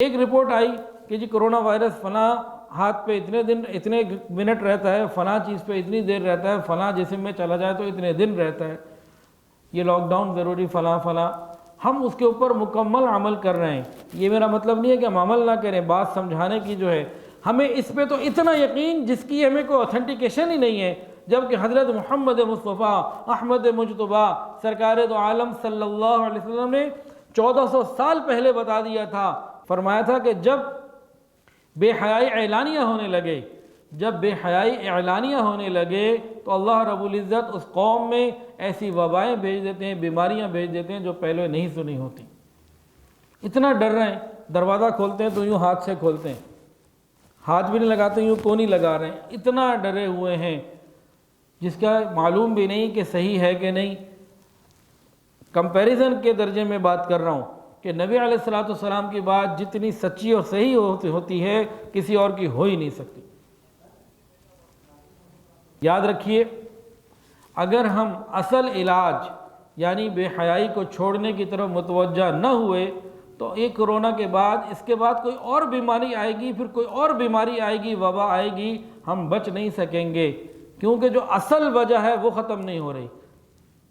ایک رپورٹ آئی کہ جی corona virus فلاں ہاتھ پہ اتنے دن اتنے منٹ رہتا ہے، فلاں چیز پہ اتنی دیر رہتا ہے، فلاں جسم میں چلا جائے تو اتنے دن رہتا ہے، یہ لاک ڈاؤن ضروری فلاں فلاں، ہم اس کے اوپر مکمل عمل کر رہے ہیں۔ یہ میرا مطلب نہیں ہے کہ ہم عمل نہ کریں، بات سمجھانے کی جو ہے ہمیں اس پہ تو اتنا یقین جس کی ہمیں کوئی اوتھینٹیکیشن ہی نہیں ہے، جبکہ حضرت محمد مصطفیٰ احمد مجتبیٰ سرکار دو عالم صلی اللہ علیہ وسلم نے 1400 سال پہلے بتا دیا تھا، فرمایا تھا کہ جب بے حیائی اعلانیہ ہونے لگے تو اللہ رب العزت اس قوم میں ایسی وبائیں بھیج دیتے ہیں، بیماریاں بھیج دیتے ہیں جو پہلے نہیں سنی ہوتی۔ اتنا ڈر رہے ہیں، دروازہ کھولتے ہیں تو یوں ہاتھ سے کھولتے ہیں، ہاتھ بھی نہیں لگاتے، یوں کونی لگا رہے ہیں، اتنا ڈرے ہوئے ہیں جس کا معلوم بھی نہیں کہ صحیح ہے کہ نہیں۔ کمپیریزن کے درجے میں بات کر رہا ہوں کہ نبی علیہ السلام کی بات جتنی سچی اور صحیح ہوتی ہے کسی اور کی ہو ہی نہیں سکتی۔ یاد رکھیے، اگر ہم اصل علاج یعنی بے حیائی کو چھوڑنے کی طرف متوجہ نہ ہوئے تو ایک کرونا کے بعد اس کے بعد کوئی اور بیماری آئے گی، پھر کوئی اور بیماری آئے گی، وبا آئے گی، ہم بچ نہیں سکیں گے، کیونکہ جو اصل وجہ ہے وہ ختم نہیں ہو رہی۔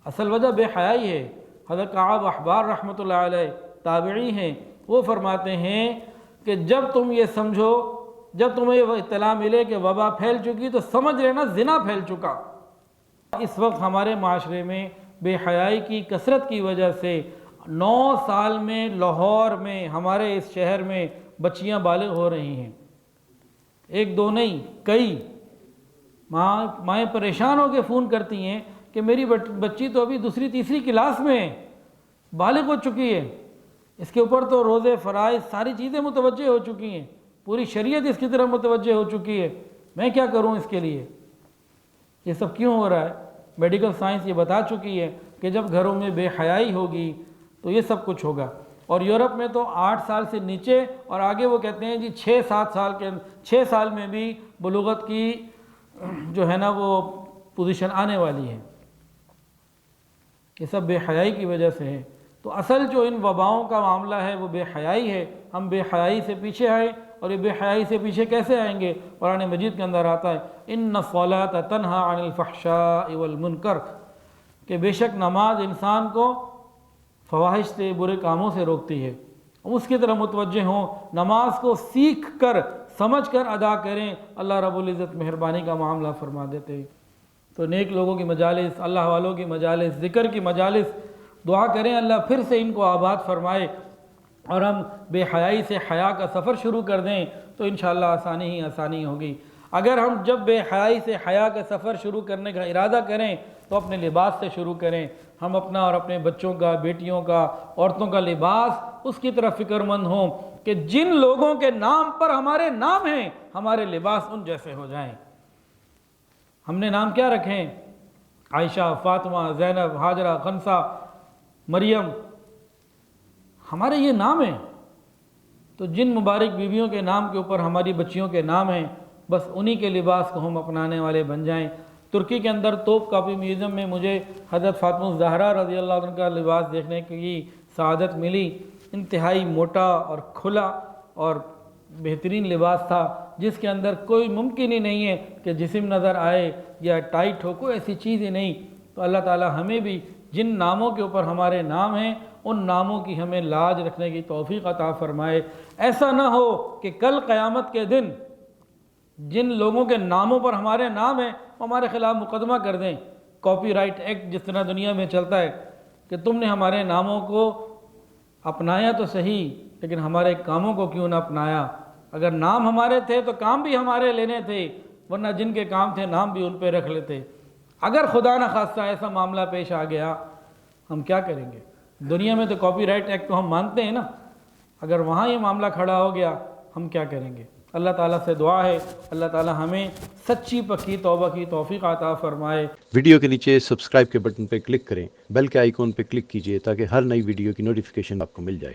اصل وجہ بے حیائی ہے۔ حضرت کعب احبار رحمۃ اللہ علیہ تابعی ہیں، وہ فرماتے ہیں کہ جب تم یہ سمجھو، جب تمہیں یہ اطلاع ملے کہ وبا پھیل چکی تو سمجھ لینا زنا پھیل چکا۔ اس وقت ہمارے معاشرے میں بے حیائی کی کثرت کی وجہ سے 9 سال میں لاہور میں ہمارے اس شہر میں بچیاں بالغ ہو رہی ہیں، ایک دو نہیں کئی۔ مائیں پریشان ہو کے فون کرتی ہیں کہ میری بچی تو ابھی دوسری تیسری کلاس میں ہے، بالغ ہو چکی ہے، اس کے اوپر تو روزے فرائض ساری چیزیں متوجہ ہو چکی ہیں، پوری شریعت اس کی طرف متوجہ ہو چکی ہے، میں کیا کروں اس کے لیے؟ یہ سب کیوں ہو رہا ہے؟ میڈیکل سائنس یہ بتا چکی ہے کہ جب گھروں میں بے حیائی ہوگی تو یہ سب کچھ ہوگا۔ اور یورپ میں تو 8 سال سے نیچے اور آگے وہ کہتے ہیں جی 6 سال میں بھی بلوغت کی جو ہے نا وہ پوزیشن آنے والی ہے۔ یہ سب بے حیائی کی وجہ سے ہے۔ تو اصل جو ان وباؤں کا معاملہ ہے وہ بے حیائی ہے۔ ہم بے حیائی سے پیچھے آئے، اور یہ بے حیائی سے پیچھے کیسے آئیں گے؟ قرآن مجید کے اندر آتا ہے ان الصلاۃ تنہی عن الفحشاء والمنکر، کہ بے شک نماز انسان کو فواحش سے، برے کاموں سے روکتی ہے۔ اس کی طرف متوجہ ہوں، نماز کو سیکھ کر سمجھ کر ادا کریں، اللہ رب العزت مہربانی کا معاملہ فرما دیتے ہیں۔ تو نیک لوگوں کی مجالس، اللہ والوں کی مجالس، ذکر کی مجالس، دعا کریں اللہ پھر سے ان کو آباد فرمائے، اور ہم بے حیائی سے حیا کا سفر شروع کر دیں تو انشاءاللہ آسانی ہی آسانی ہوگی۔ اگر ہم جب بے حیائی سے حیا کا سفر شروع کرنے کا ارادہ کریں تو اپنے لباس سے شروع کریں۔ ہم اپنا اور اپنے بچوں کا، بیٹیوں کا، عورتوں کا لباس اس کی طرف فکر مند ہوں کہ جن لوگوں کے نام پر ہمارے نام ہیں ہمارے لباس ان جیسے ہو جائیں۔ ہم نے نام کیا رکھیں؟ عائشہ، فاطمہ، زینب، ہاجرہ، خنسہ، مریم، ہمارے یہ نام ہیں۔ تو جن مبارک بیویوں کے نام کے اوپر ہماری بچیوں کے نام ہیں، بس انہی کے لباس کو ہم اپنانے والے بن جائیں۔ ترکی کے اندر توپ کاپی میوزیم میں مجھے حضرت فاطمہ الزہرا رضی اللہ عنہ کا لباس دیکھنے کی سعادت ملی۔ انتہائی موٹا اور کھلا اور بہترین لباس تھا، جس کے اندر کوئی ممکن ہی نہیں ہے کہ جسم نظر آئے یا ٹائٹ ہو، کوئی ایسی چیز ہی نہیں۔ تو اللہ تعالی ہمیں بھی جن ناموں کے اوپر ہمارے نام ہیں ان ناموں کی ہمیں لاج رکھنے کی توفیق عطا فرمائے۔ ایسا نہ ہو کہ کل قیامت کے دن جن لوگوں کے ناموں پر ہمارے نام ہیں وہ ہمارے خلاف مقدمہ کر دیں۔ کاپی رائٹ ایکٹ جس طرح دنیا میں چلتا ہے کہ تم نے ہمارے ناموں کو اپنایا تو صحیح، لیکن ہمارے کاموں کو کیوں نہ اپنایا؟ اگر نام ہمارے تھے تو کام بھی ہمارے لینے تھے، ورنہ جن کے کام تھے نام بھی ان پہ رکھ لیتے۔ اگر خدا نہ خواستہ ایسا معاملہ پیش آ گیا ہم کیا کریں گے؟ دنیا میں تو کاپی رائٹ ایکٹ کو ہم مانتے ہیں نا، اگر وہاں یہ معاملہ کھڑا ہو گیا ہم کیا کریں گے؟ اللہ تعالیٰ سے دعا ہے اللہ تعالیٰ ہمیں سچی پکی توبہ کی توفیق عطا فرمائے۔ ویڈیو کے نیچے سبسکرائب کے بٹن پہ کلک کریں، بیل کے آئیکن پہ کلک کیجئے تاکہ ہر نئی ویڈیو کی نوٹیفیکیشن آپ کو مل جائے۔